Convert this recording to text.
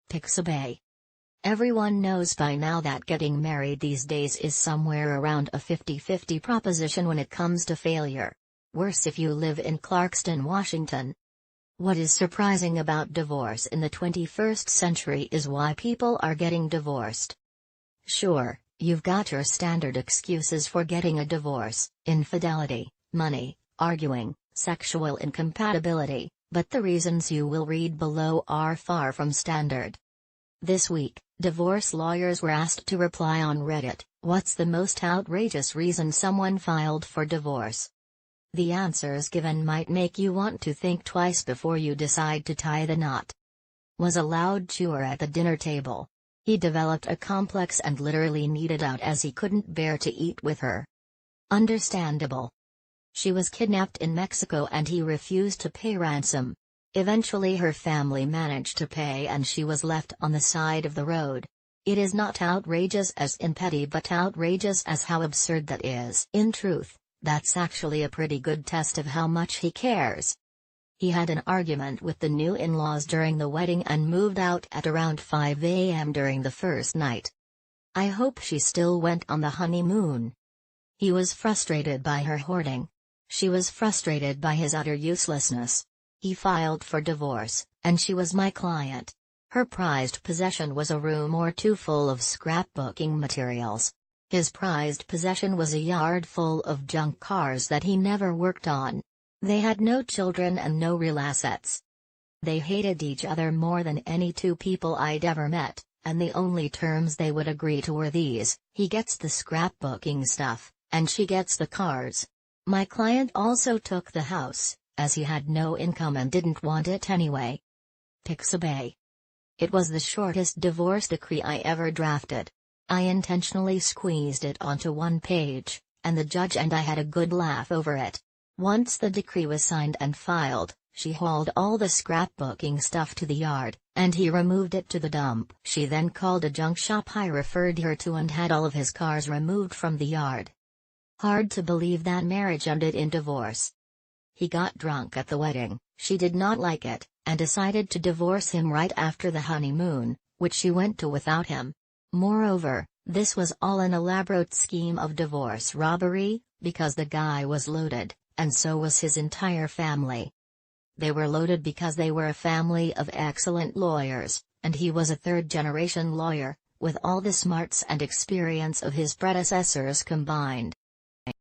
Pixabay. Everyone knows by now that getting married these days is somewhere around a 50-50 proposition when it comes to failure. Worse if you live in Clarkston, Washington. What is surprising about divorce in the 21st century is why people are getting divorced. Sure, you've got your standard excuses for getting a divorce: infidelity, money, arguing, sexual incompatibility, but the reasons you will read below are far from standard. This week, divorce lawyers were asked to reply on Reddit, "What's the most outrageous reason someone filed for divorce?" The answers given might make you want to think twice before you decide to tie the knot. Was a loud chewer at the dinner table. He developed a complex and literally needed out as he couldn't bear to eat with her. Understandable. She was kidnapped in Mexico and he refused to pay ransom. Eventually her family managed to pay and she was left on the side of the road. It is not outrageous as in petty but outrageous as how absurd that is. In truth, that's actually a pretty good test of how much he cares. He had an argument with the new in-laws during the wedding and moved out at around 5 a.m. during the first night. I hope she still went on the honeymoon. He was frustrated by her hoarding. She was frustrated by his utter uselessness. He filed for divorce, and she was my client. Her prized possession was a room or two full of scrapbooking materials. His prized possession was a yard full of junk cars that he never worked on. They had no children and no real assets. They hated each other more than any two people I'd ever met, and the only terms they would agree to were these: he gets the scrapbooking stuff, and she gets the cars. My client also took the house, as he had no income and didn't want it anyway. Pixabay. It was the shortest divorce decree I ever drafted. I intentionally squeezed it onto one page, and the judge and I had a good laugh over it. Once the decree was signed and filed, she hauled all the scrapbooking stuff to the yard, and he removed it to the dump. She then called a junk shop I referred her to and had all of his cars removed from the yard. Hard to believe that marriage ended in divorce. He got drunk at the wedding, she did not like it, and decided to divorce him right after the honeymoon, which she went to without him. Moreover, this was all an elaborate scheme of divorce robbery, because the guy was loaded, and so was his entire family. They were loaded because they were a family of excellent lawyers, and he was a third-generation lawyer, with all the smarts and experience of his predecessors combined.